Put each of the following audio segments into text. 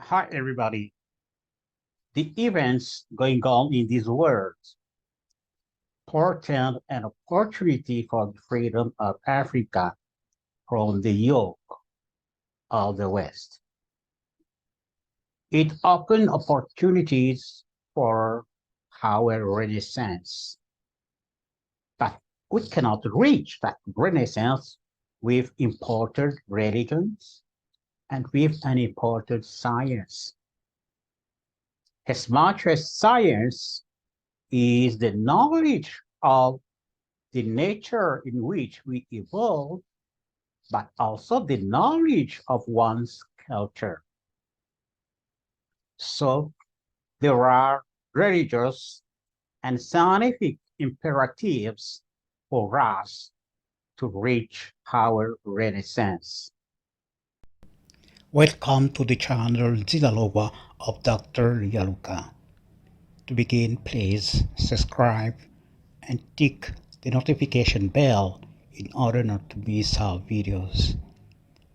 Hi, everybody. The events going on in this world portend an opportunity for the freedom of Africa from the yoke of the West. It opened opportunities for our Renaissance, but we cannot reach that Renaissance with imported religions and with an imported science. As much as science is the knowledge of the nature in which we evolve, but also the knowledge of one's culture. So there are religious and scientific imperatives for us to reach our Renaissance. Welcome to the channel Zinalova of Dr. Yaluka. To begin, please subscribe and tick the notification bell in order not to miss our videos.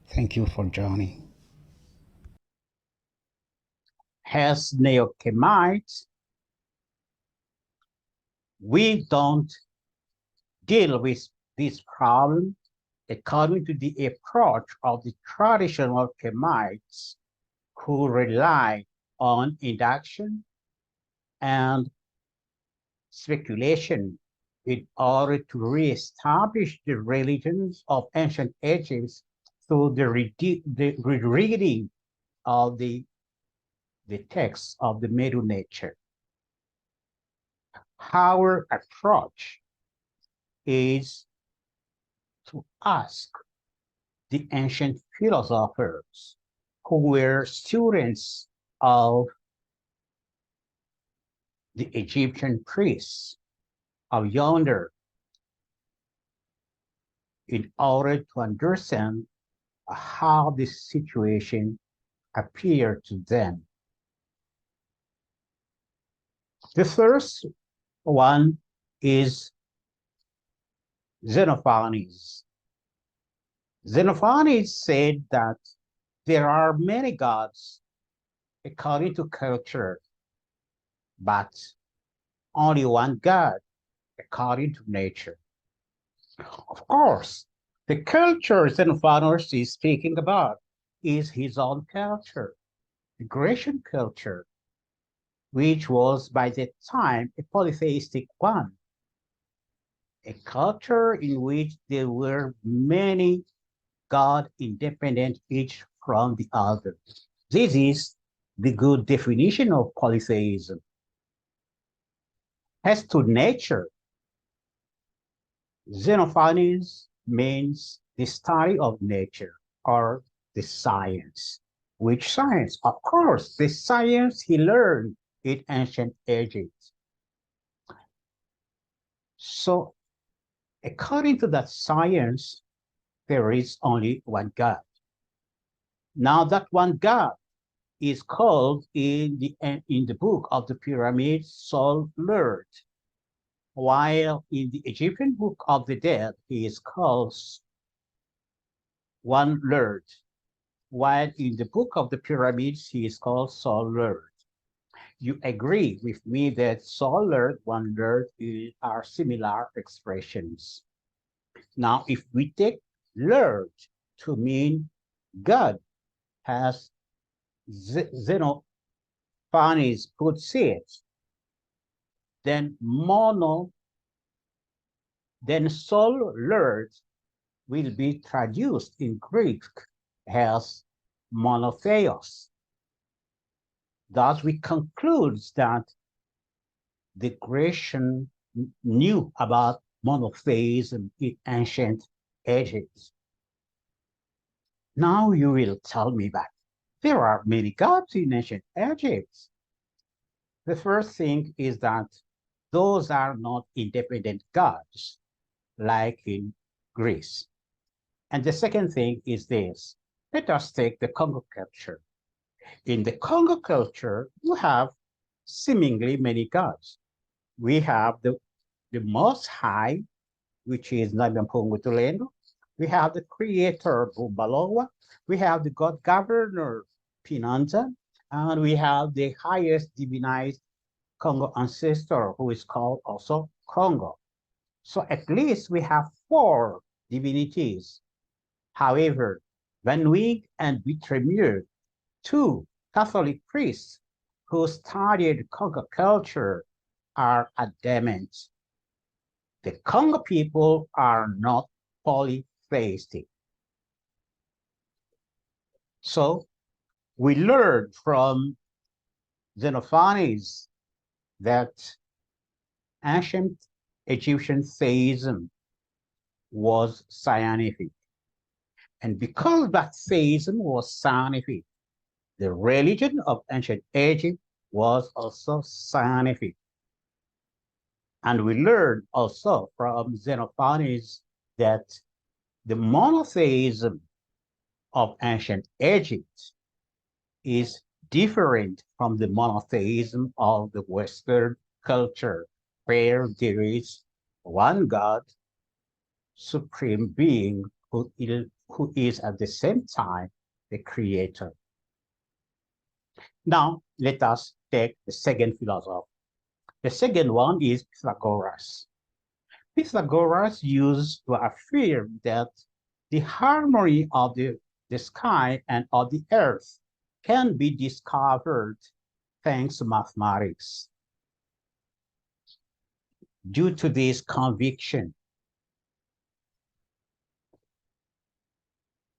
Thank you for joining. As Neokemite, we don't deal with this problem according to the approach of the traditional Kemites who rely on induction and speculation in order to reestablish the religions of ancient Egypt through the rereading of the texts of the Middle Nature. Our approach is to ask the ancient philosophers who were students of the Egyptian priests of yonder in order to understand how this situation appeared to them. The first one is Xenophonies. Xenophonies said that there are many gods according to culture, but only one God according to nature. Of course, the culture Xenophonus is speaking about is his own culture, the Grecian culture, which was by that time a polytheistic one, a culture in which there were many gods independent each from the other. This is the good definition of polytheism. As to nature, Xenophonies means the study of nature or the science. Which science? Of course, the science he learned in ancient Egypt. So, according to that science, there is only one God. Now, that one God is called in the book of the pyramid Sol Lord, while in the Egyptian book of the dead, he is called one Lord, while in the book of the pyramids, he is called Sol Lord. You agree with me that Sol Lord, one Lord are similar expressions. Now, if we take Lord to mean God, as Xenophonies puts it, then Sol Lord will be traduced in Greek as monotheos. Thus, we conclude that the Grecian knew about monotheism in ancient Egypt. Now you will tell me that there are many gods in ancient Egypt. The first thing is that those are not independent gods like in Greece. And the second thing is this. Let us take the Congo culture. In the Congo culture, you have seemingly many gods. We have the Most High, which is Nagampungu Tulendo. We have the creator Bubaloa. We have the God governor Pinanza. And we have the highest divinized Congo ancestor, who is called also Congo. So at least we have four divinities. However, Van Wyk and Vitremieux, two Catholic priests who studied Congo culture, are adamant. The Congo people are not polytheistic. So we learned from Xenophonies that ancient Egyptian theism was scientific. And because that theism was scientific, the religion of ancient Egypt was also scientific. And we learned also from Xenophonies that the monotheism of ancient Egypt is different from the monotheism of the Western culture, where there is one God, supreme being, who is at the same time the creator. Now, let us take the second philosopher. The second one is Pythagoras. Pythagoras used to affirm that the harmony of the sky and of the earth can be discovered thanks to mathematics. Due to this conviction,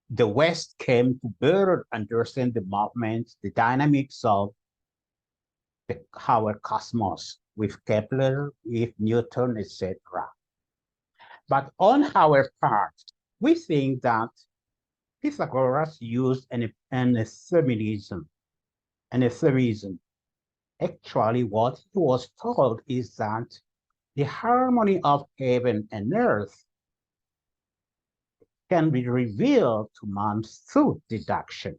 the West came to better understand the movements, the dynamics of our cosmos with Kepler, with Newton, etc. But on our part, we think that Pythagoras used an euphemism. Actually, what he was told is that the harmony of heaven and earth can be revealed to man through deduction.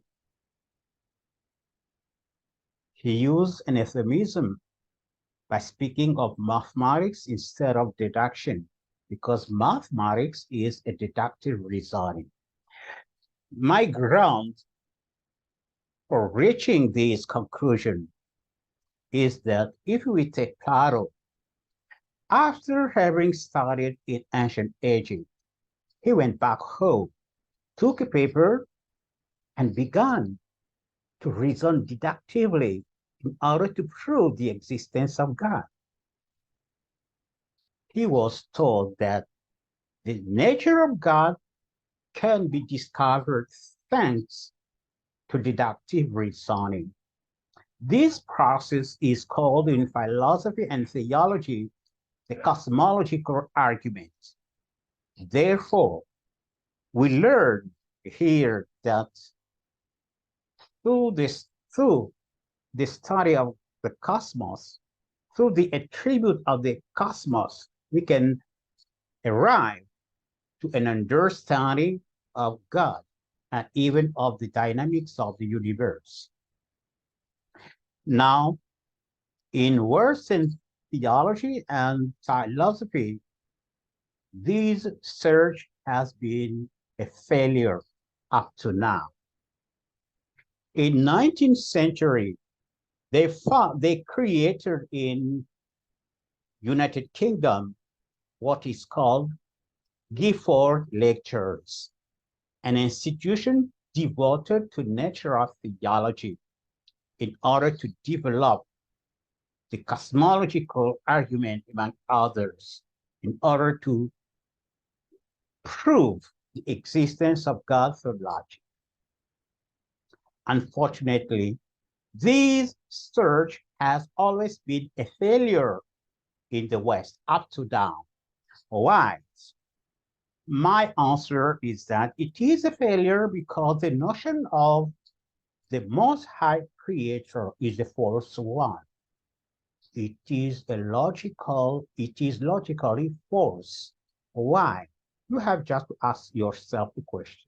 He used an euphemism by speaking of mathematics instead of deduction, because mathematics is a deductive reasoning. My ground for reaching this conclusion is that if we take Plato, after having studied in ancient Egypt, he went back home, took a paper, and began to reason deductively in order to prove the existence of God. He was told that the nature of God can be discovered thanks to deductive reasoning. This process is called in philosophy and theology the cosmological argument. Therefore, we learn here that through the study of the cosmos, through the attribute of the cosmos, we can arrive to an understanding of God and even of the dynamics of the universe. Now, in Western theology and philosophy, this search has been a failure up to now. In 19th century, they created in United Kingdom what is called Gifford Lectures, an institution devoted to natural theology in order to develop the cosmological argument, among others, in order to prove the existence of God through logic. Unfortunately, this search has always been a failure in the West, up to down. Why? My answer is that it is a failure because the notion of the Most High Creator is a false one. It is logically false. Why? You have just to ask yourself the question.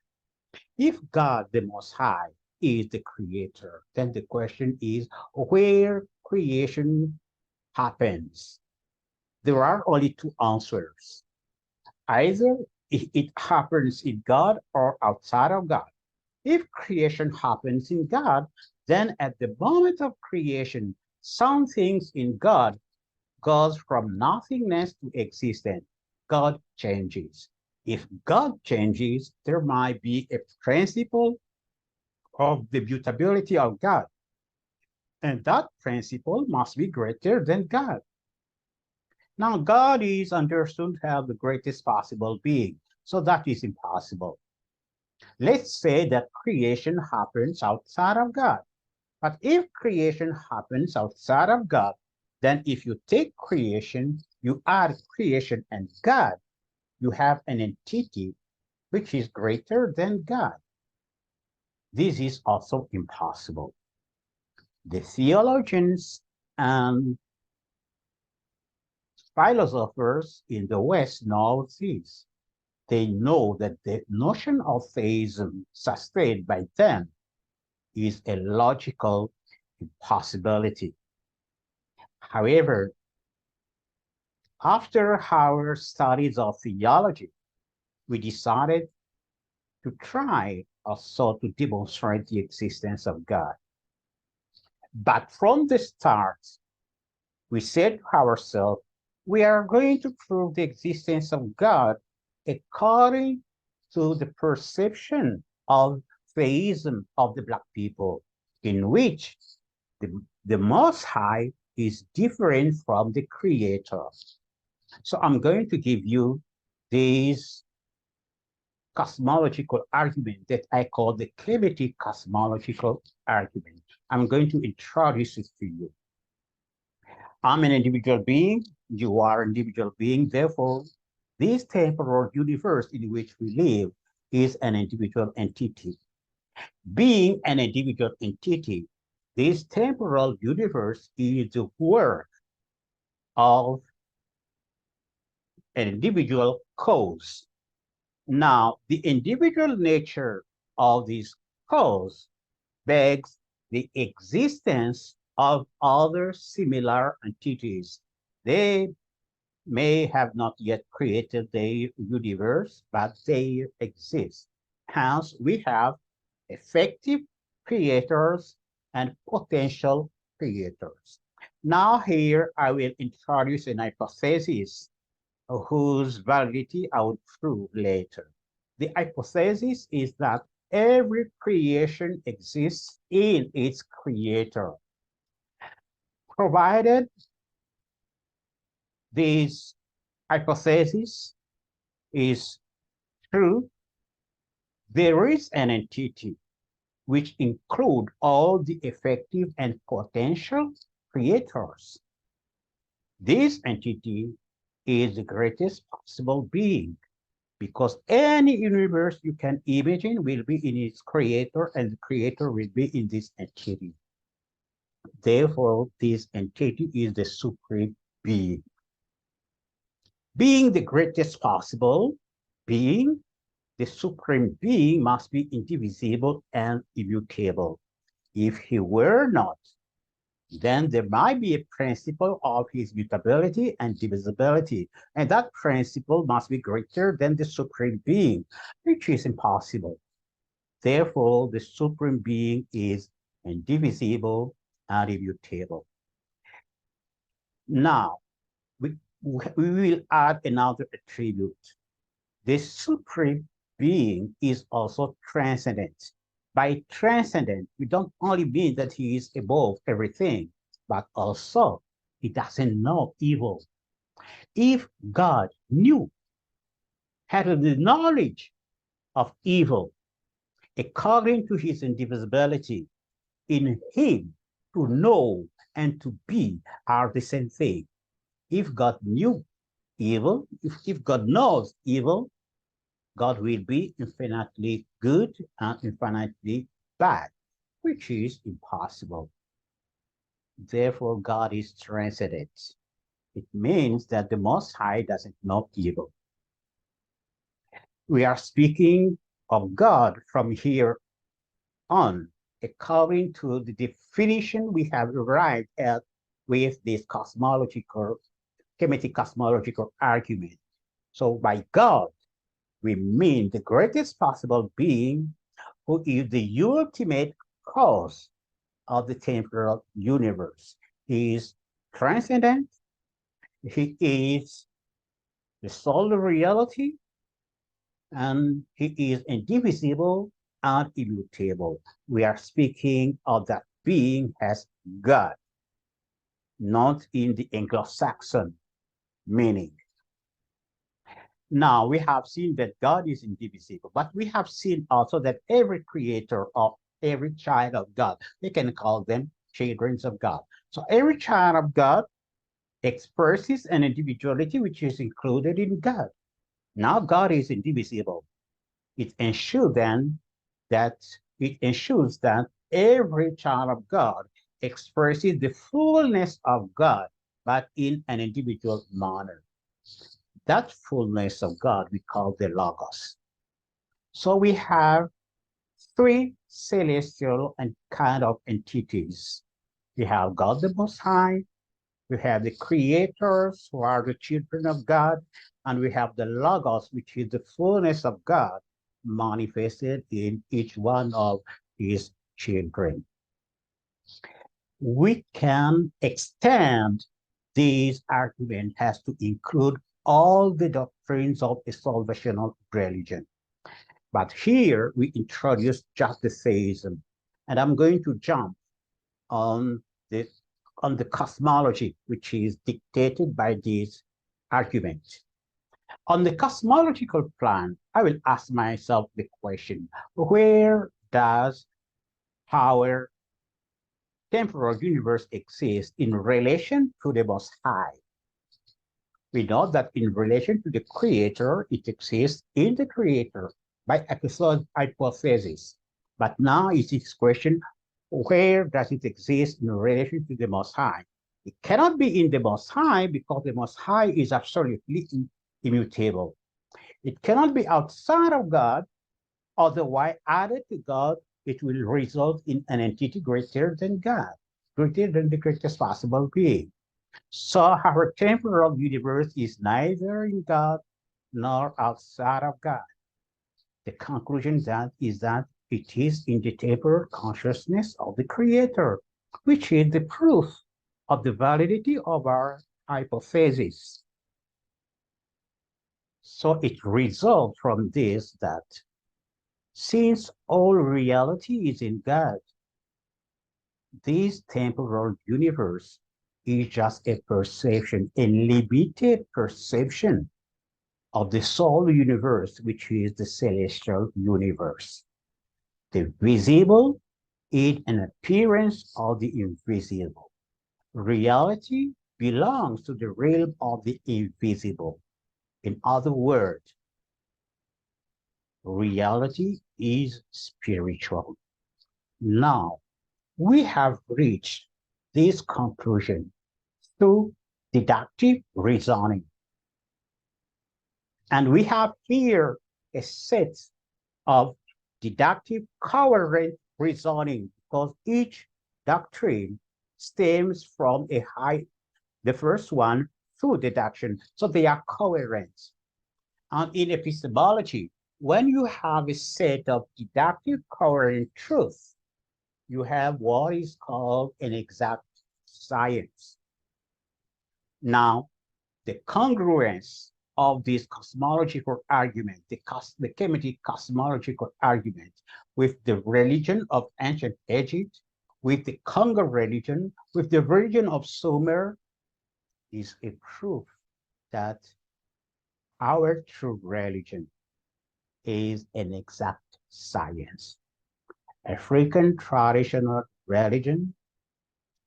If God, the Most High, is the creator, then the question is where creation happens. There are only two answers. Either it happens in God or outside of God. If creation happens in God, then at the moment of creation, some things in God goes from nothingness to existence. God changes. If God changes, there might be a principle of the mutability of God, and that principle must be greater than God. Now, God is understood to have the greatest possible being, so that is impossible. Let's say that creation happens outside of God. But if creation happens outside of God, then if you take creation, you add creation and God, you have an entity which is greater than God. This is also impossible. The theologians and philosophers in the West know this. They know that the notion of theism sustained by them is a logical impossibility. However, after our studies of theology, we decided to try also to demonstrate the existence of God. But from the start, we said to ourselves, we are going to prove the existence of God according to the perception of theism of the Black people, in which the Most High is different from the Creator. So I'm going to give you this cosmological argument that I call the Kemetic cosmological argument. I'm going to introduce it to you. I'm an individual being, you are an individual being, therefore, this temporal universe in which we live is an individual entity. Being an individual entity, this temporal universe is the work of an individual cause. Now, the individual nature of this cause begs the existence of other similar entities. They may have not yet created the universe, but they exist. Hence, we have effective creators and potential creators. Now here I will introduce an hypothesis whose validity I will prove later. The hypothesis is that every creation exists in its creator, provided this hypothesis is true. There is an entity which include all the effective and potential creators. This entity is the greatest possible being, because any universe you can imagine will be in its creator, and the creator will be in this entity. Therefore, this entity is the supreme being. Being the greatest possible being, the supreme being must be indivisible and immutable. If he were not, then there might be a principle of his mutability and divisibility, and that principle must be greater than the supreme being, which is impossible. Therefore, the supreme being is indivisible and immutable. Now, we will add another attribute. The supreme being is also transcendent. By transcendent, we don't only mean that he is above everything, but also he doesn't know evil. If God knew, had the knowledge of evil, according to his indivisibility, in him to know and to be are the same thing. If God knew evil, if God knows evil, God will be infinitely good and infinitely bad, which is impossible. Therefore, God is transcendent. It means that the Most High doesn't know evil. We are speaking of God from here on, according to the definition we have arrived at with this cosmological, Kemetic cosmological argument. So by God, we mean the greatest possible being who is the ultimate cause of the temporal universe. He is transcendent, he is the sole reality, and he is indivisible and immutable. We are speaking of that being as God, not in the Anglo-Saxon meaning. Now, we have seen that God is indivisible, but we have seen also that every creator or every child of God, we can call them children of God. So every child of God expresses an individuality which is included in God. Now, God is indivisible. It ensures then that it ensures that every child of God expresses the fullness of God, but in an individual manner. That fullness of God we call the Logos. So we have three celestial and kind of entities. We have God the Most High, we have the creators who are the children of God, and we have the Logos, which is the fullness of God manifested in each one of his children. We can extend this argument has to include all the doctrines of a salvational religion. But here we introduce just the theism. And I'm going to jump on the, on the cosmology, which is dictated by this argument. On the cosmological plan, I will ask myself the question, where does our temporal universe exist in relation to the Most High? We know that in relation to the Creator, it exists in the Creator by hypothesis. But now is this question, where does it exist in relation to the Most High? It cannot be in the Most High because the Most High is absolutely immutable. It cannot be outside of God, otherwise added to God, it will result in an entity greater than God, greater than the greatest possible being. So our temporal universe is neither in God nor outside of God. The conclusion that is that it is in the temporal consciousness of the Creator, which is the proof of the validity of our hypothesis. So it results from this that since all reality is in God, this temporal universe is just a perception, a limited perception of the sole universe, which is the celestial universe. The visible is an appearance of the invisible. Reality belongs to the realm of the invisible. In other words, reality is spiritual. Now, we have reached this conclusion through deductive reasoning. And we have here a set of deductive coherent reasoning because each doctrine stems from the first one through deduction. So they are coherent. And in epistemology, when you have a set of deductive coherent truths, you have what is called an exact science. Now, the congruence of this cosmological argument, the Kemetic cosmological argument with the religion of ancient Egypt, with the Congo religion, with the religion of Sumer, is a proof that our true religion is an exact science. African traditional religion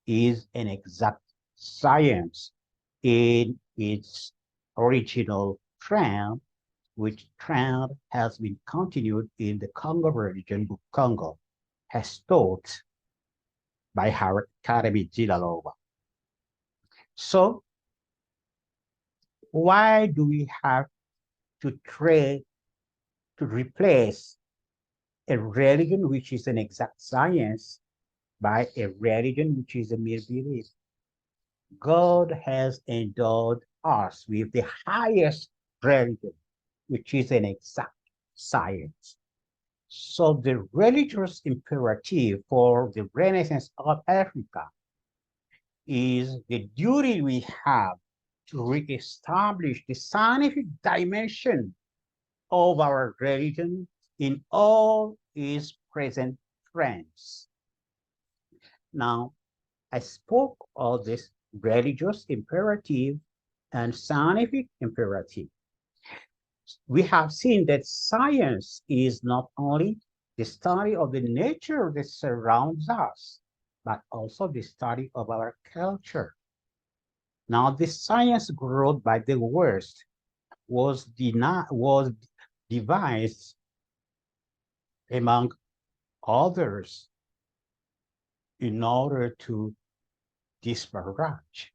is an exact science in its original trend, which trend has been continued in the Congo religion of Congo, as taught by our Academy Zilalova. So why do we have to replace a religion which is an exact science by a religion which is a mere belief? God has endowed us with the highest religion, which is an exact science. So the religious imperative for the Renaissance of Africa is the duty we have to reestablish the scientific dimension of our religion in all its present trends. Now, I spoke of this religious imperative and scientific imperative. We have seen that science is not only the study of the nature that surrounds us, but also the study of our culture. Now, the science growth by the West was devised, among others, in order to disparage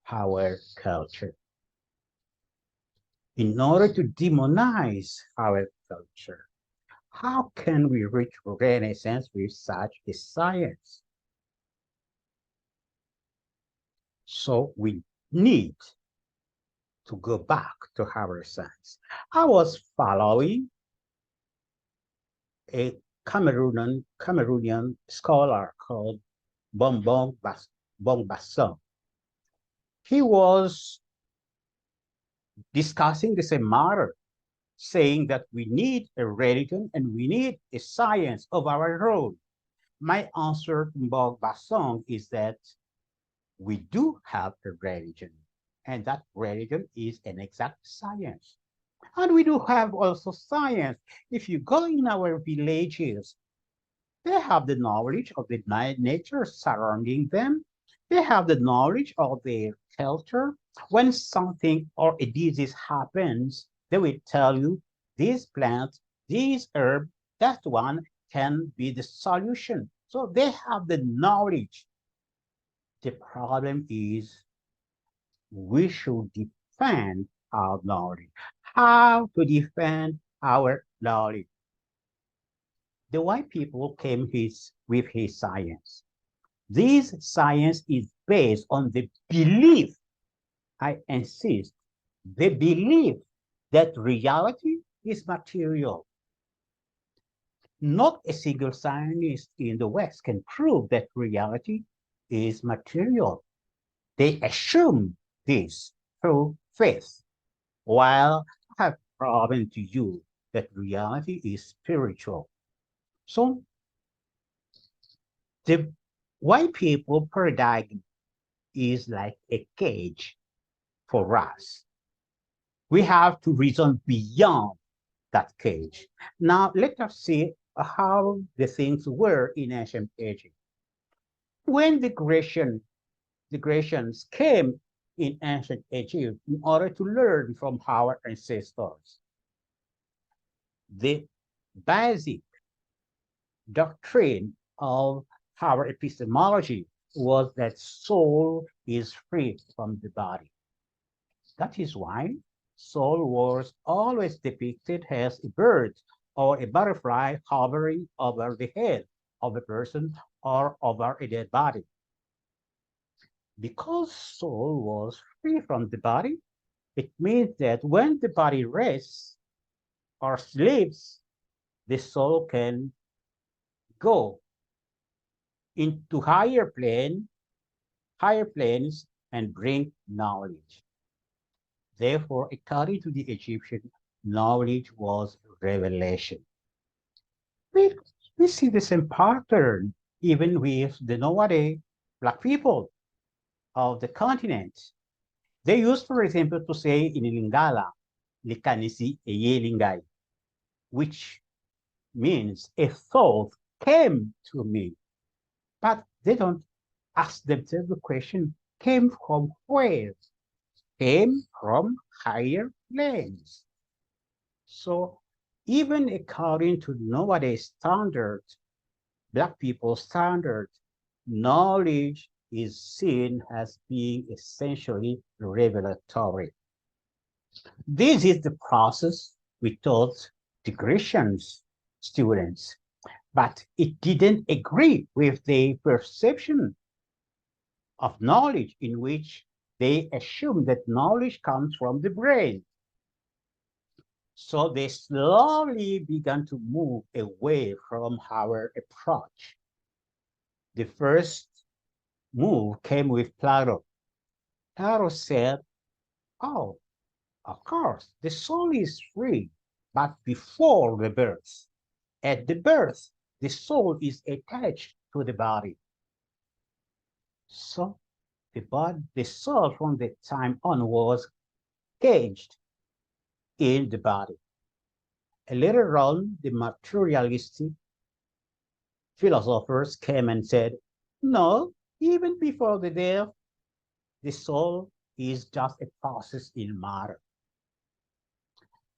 our culture, in order to demonize our culture. How can we reach Renaissance with such a science? So we need to go back to our science. I was following a Cameroonian scholar called Bongbasson. He was discussing the same matter, saying that we need a religion and we need a science of our own. My answer to Bongbasson is that we do have a religion, and that religion is an exact science. And we do have also science. If you go in our villages, they have the knowledge of the nature surrounding them. They have the knowledge of their culture. When something or a disease happens, they will tell you this plant, this herb, that one can be the solution. So they have the knowledge. The problem is we should defend our knowledge. How to defend our knowledge? The white people came with his science. This science is based on the belief, I insist, the belief that reality is material. Not a single scientist in the West can prove that reality is material. They assume this through faith, while I have proven to you that reality is spiritual. So the white people paradigm is like a cage for us. We have to reason beyond that cage. Now let us see how the things were in ancient Egypt. When the Grecians came in ancient Egypt in order to learn from our ancestors, the basic doctrine of our epistemology was that soul is free from the body. That is why soul was always depicted as a bird or a butterfly hovering over the head of a person or over a dead body. Because soul was free from the body, it means that when the body rests or sleeps, the soul can go into higher planes and bring knowledge. Therefore, according to the Egyptian, knowledge was revelation. We, we see the same pattern even with the nowadays Black people of the continent. They used, for example, to say in Lingala, Likanisi Eyelingay, which means a thought came to me. But they don't ask themselves the question, came from where? Came from higher planes. So even according to nowadays standard, Black people standard, knowledge is seen as being essentially revelatory. This is the process we taught the Grecian students, but it didn't agree with the perception of knowledge in which they assume that knowledge comes from the brain. So they slowly began to move away from our approach. The first move came with Plato. Plato said, oh, of course, the soul is free, but before the birth. At the birth, the soul is attached to the body. So the soul from that time on was caged in the body. And later on, the materialistic philosophers came and said, no, even before the death, the soul is just a process in matter.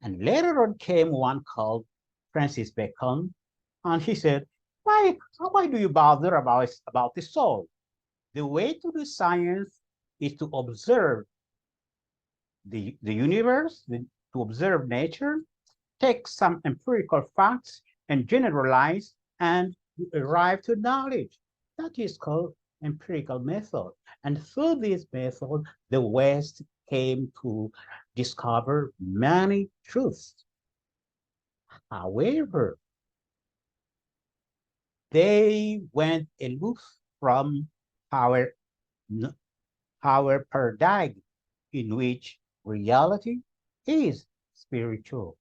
And later on came one called Francis Bacon, and he said, why do you bother about the soul? The way to do science is to observe the universe, to observe nature, take some empirical facts and generalize and arrive to knowledge. That is called empirical method. And through this method, the West came to discover many truths. However, they went aloof from our, our paradigm in which reality is spiritual.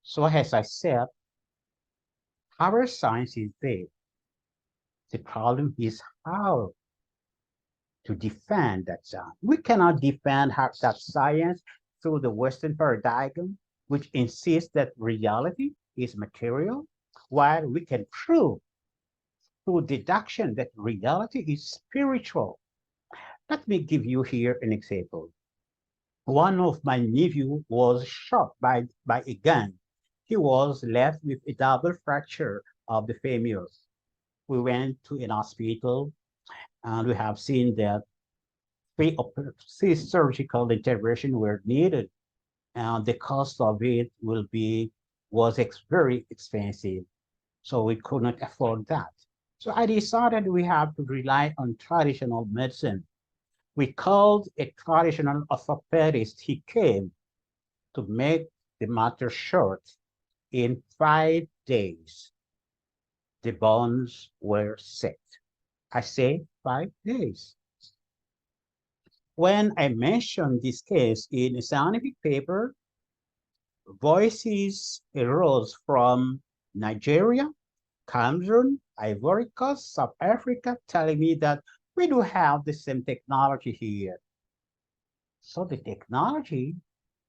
So as I said, our science is there. The problem is how to defend that science. We cannot defend that science through the Western paradigm, which insists that reality is material, while we can prove through deduction that reality is spiritual. Let me give you here an example. One of my nephew was shot by a gun. He was left with a double fracture of the femur. We went to an hospital and we have seen that three surgical interventions were needed, and the cost of it was very expensive. So we could not afford that. So I decided we have to rely on traditional medicine. We called a traditional orthopedist. He came to make the matter short. In 5 days, the bones were set. I say 5 days. When I mentioned this case in a scientific paper, voices arose from Nigeria, Cameroon, Ivory Coast, South Africa, telling me that we do have the same technology here. So the technology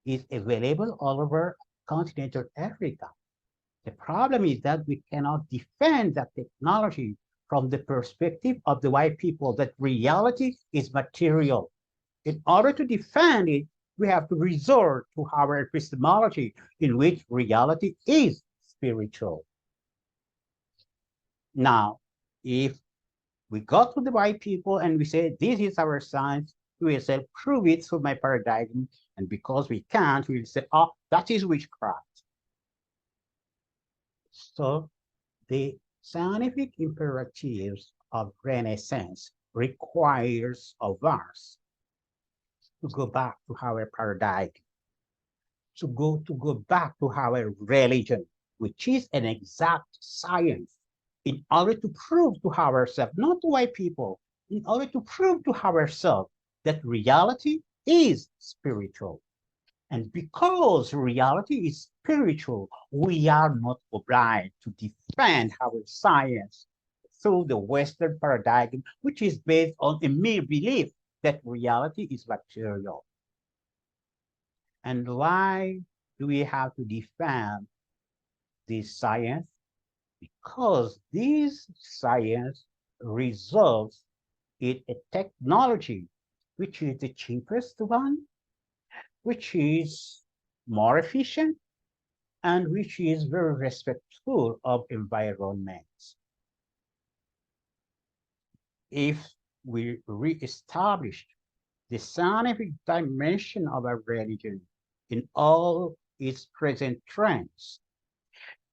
is available all over continental Africa. The problem is that we cannot defend that technology from the perspective of the white people, that reality is material. In order to defend it, we have to resort to our epistemology, in which reality is spiritual. Now, if we go to the white people and we say, this is our science, we will say, prove it through my paradigm. And because we can't, we will say, oh, that is witchcraft. So the scientific imperatives of Renaissance requires of us to go back to our paradigm, to go back to our religion, which is an exact science, in order to prove to ourselves, not to white people, in order to prove to ourselves that reality is spiritual. And because reality is spiritual, we are not obliged to defend our science through the Western paradigm, which is based on a mere belief that reality is material. And why do we have to defend this science? Because this science results in a technology which is the cheapest one, which is more efficient, and which is very respectful of environment. If we reestablish the scientific dimension of our religion in all its present trends,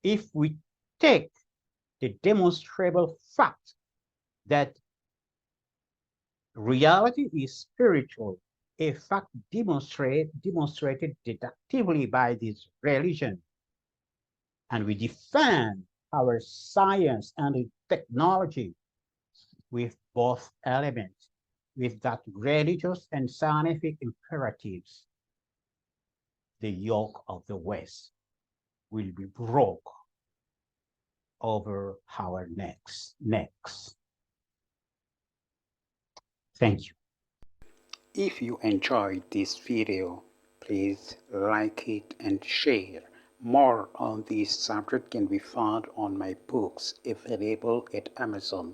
if we take the demonstrable fact that reality is spiritual a fact demonstrated deductively by this religion, and we defend our science and technology with both elements, with that religious and scientific imperatives, the yoke of the West will be broke over our necks. Thank you. If you enjoyed this video, please like it and share. More on this subject can be found on my books available at Amazon.